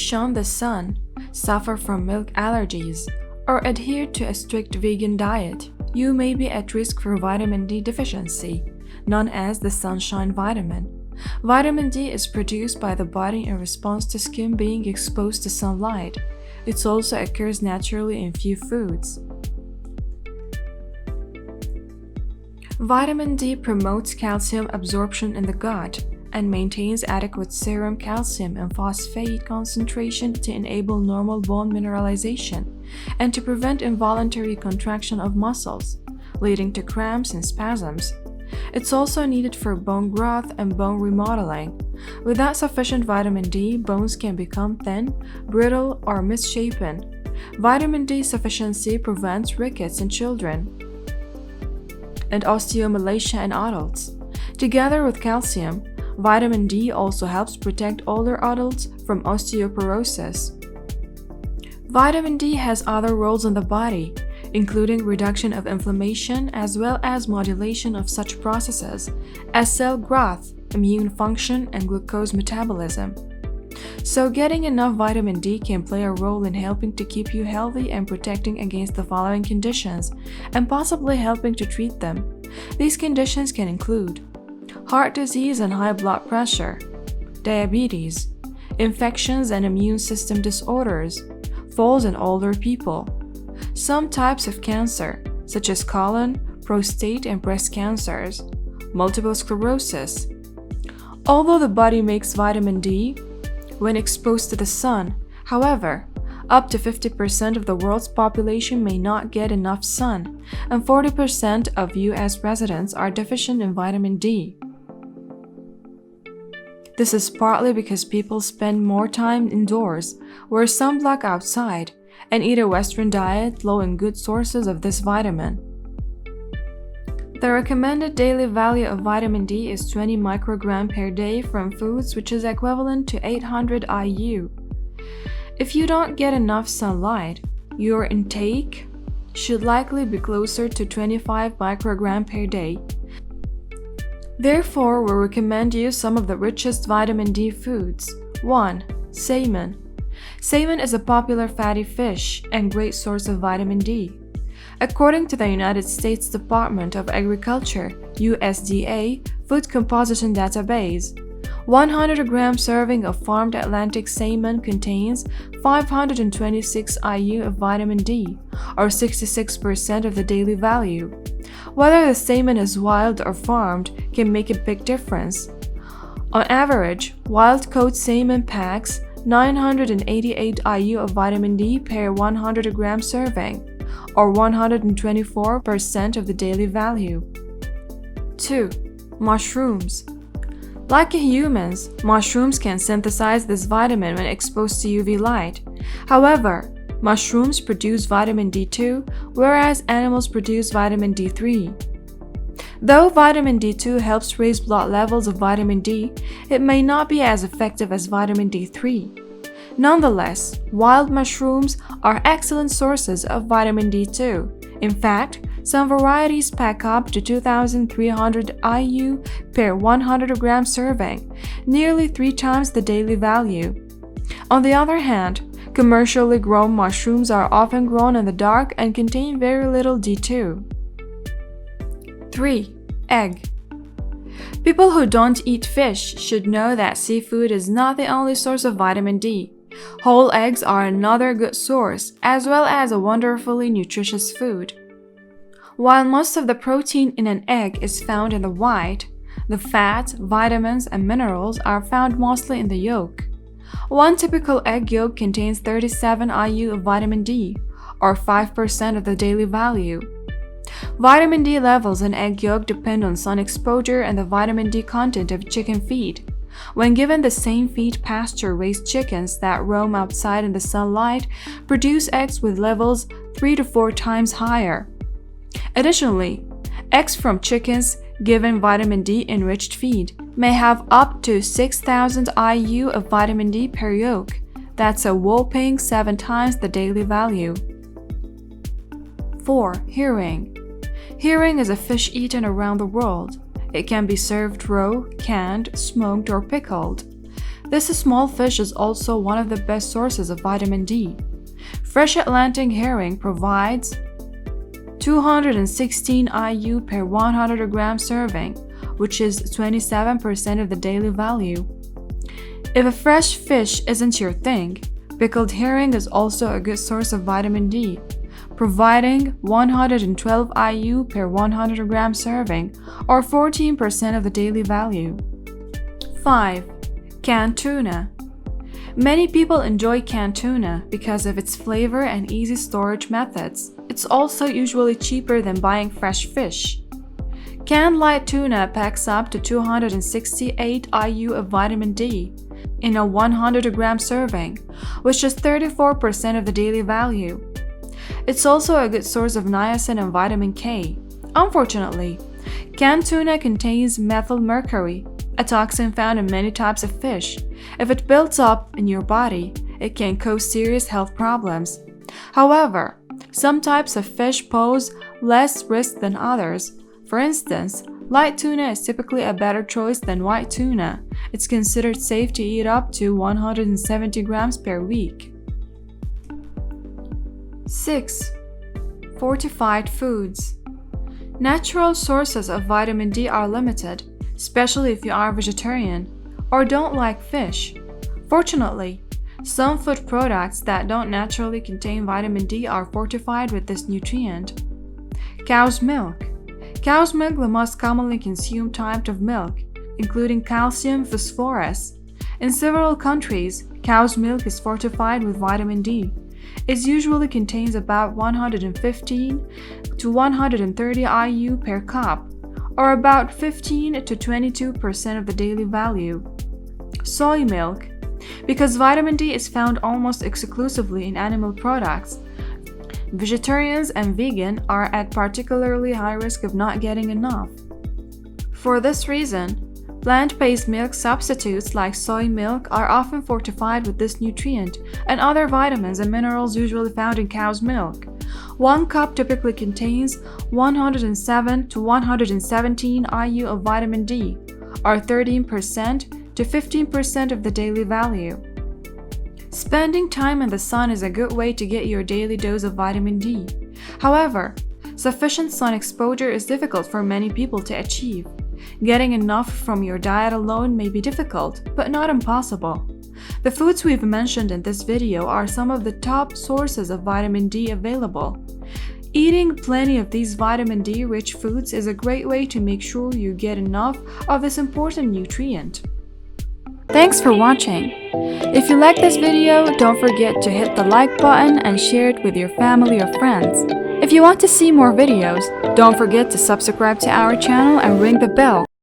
shun the sun, suffer from milk allergies, or adhere to a strict vegan diet, you may be at risk for vitamin D deficiency, known as the sunshine vitamin. Vitamin D is produced by the body in response to skin being exposed to sunlight. It also occurs naturally in few foods. Vitamin D promotes calcium absorption in the gut and maintains adequate serum calcium and phosphate concentration to enable normal bone mineralization and to prevent involuntary contraction of muscles, leading to cramps and spasms. It's also needed for bone growth and bone remodeling. Without sufficient vitamin D, bones can become thin, brittle, or misshapen. Vitamin D deficiency prevents rickets in children and osteomalacia in adults. Together with calcium, vitamin D also helps protect older adults from osteoporosis. Vitamin D has other roles in the body, including reduction of inflammation as well as modulation of such processes as cell growth, immune function, and glucose metabolism. So getting enough vitamin D can play a role in helping to keep you healthy and protecting against the following conditions, and possibly helping to treat them. These conditions can include heart disease and high blood pressure, diabetes, infections and immune system disorders, falls in older people, some types of cancer, such as colon, prostate, and breast cancers, multiple sclerosis. Although the body makes vitamin D when exposed to the sun, however, up to 50% of the world's population may not get enough sun, and 40% of US residents are deficient in vitamin D. This is partly because people spend more time indoors, wear sunblock outside, and eat a Western diet low in good sources of this vitamin. The recommended daily value of vitamin D is 20 microgram per day from foods, which is equivalent to 800 IU. If you don't get enough sunlight, your intake should likely be closer to 25 microgram per day. Therefore, we recommend you some of the richest vitamin D foods. 1. Salmon. Salmon is a popular fatty fish and great source of vitamin D. According to the United States Department of Agriculture (USDA) Food Composition Database, 100-gram serving of farmed Atlantic salmon contains 526 IU of vitamin D, or 66% of the daily value. Whether the salmon is wild or farmed can make a big difference. On average, wild-caught salmon packs 988 IU of vitamin D per 100-gram serving, or 124% of the daily value. 2. Mushrooms. Like humans, mushrooms can synthesize this vitamin when exposed to UV light. However, mushrooms produce vitamin D2, whereas animals produce vitamin D3. Though vitamin D2 helps raise blood levels of vitamin D, it may not be as effective as vitamin D3. Nonetheless, wild mushrooms are excellent sources of vitamin D2. In fact, some varieties pack up to 2,300 IU per 100-gram serving, nearly 3 times the daily value. On the other hand, commercially grown mushrooms are often grown in the dark and contain very little D2. 3. Egg. People who don't eat fish should know that seafood is not the only source of vitamin D. Whole eggs are another good source, as well as a wonderfully nutritious food. While most of the protein in an egg is found in the white, the fats, vitamins, and minerals are found mostly in the yolk. One typical egg yolk contains 37 IU of vitamin D, or 5% of the daily value. Vitamin D levels in egg yolk depend on sun exposure and the vitamin D content of chicken feed. When given the same feed, pasture-raised chickens that roam outside in the sunlight produce eggs with levels 3 to 4 times higher. Additionally, eggs from chickens given vitamin D-enriched feed may have up to 6,000 IU of vitamin D per yolk. That's a whopping 7 times the daily value. 4. Herring. Herring is a fish eaten around the world. It can be served raw, canned, smoked, or pickled. This small fish is also one of the best sources of vitamin D. Fresh Atlantic herring provides 216 IU per 100 gram serving, which is 27% of the daily value. If a fresh fish isn't your thing, pickled herring is also a good source of vitamin D, providing 112 IU per 100 gram serving, or 14% of the daily value. 5. Canned tuna. Many people enjoy canned tuna because of its flavor and easy storage methods. It's also usually cheaper than buying fresh fish. Canned light tuna packs up to 268 IU of vitamin D in a 100 gram serving, which is 34% of the daily value. It's also a good source of niacin and vitamin K. Unfortunately, canned tuna contains methyl mercury, a toxin found in many types of fish. If it builds up in your body, it can cause serious health problems. However, some types of fish pose less risk than others. For instance, light tuna is typically a better choice than white tuna. It's considered safe to eat up to 170 grams per week. 6. Fortified foods. Natural sources of vitamin D are limited, especially if you are vegetarian or don't like fish. Fortunately, some food products that don't naturally contain vitamin D are fortified with this nutrient. Cow's milk. Cow's milk is the most commonly consumed type of milk, including calcium phosphorus. In several countries, cow's milk is fortified with vitamin D. It usually contains about 115 to 130 IU per cup, or about 15 to 22% of the daily value. Soy milk. Because vitamin D is found almost exclusively in animal products, vegetarians and vegan are at particularly high risk of not getting enough. For this reason, plant-based milk substitutes like soy milk are often fortified with this nutrient and other vitamins and minerals usually found in cow's milk. 1 cup typically contains 107 to 117 IU of vitamin D, or 13% to 15% of the daily value. Spending time in the sun is a good way to get your daily dose of vitamin D. However, sufficient sun exposure is difficult for many people to achieve. Getting enough from your diet alone may be difficult, but not impossible. The foods we've mentioned in this video are some of the top sources of vitamin D available. Eating plenty of these vitamin D-rich foods is a great way to make sure you get enough of this important nutrient. Thanks for watching. If you like this video, don't forget to hit the like button and share it with your family or friends. If you want to see more videos, don't forget to subscribe to our channel and ring the bell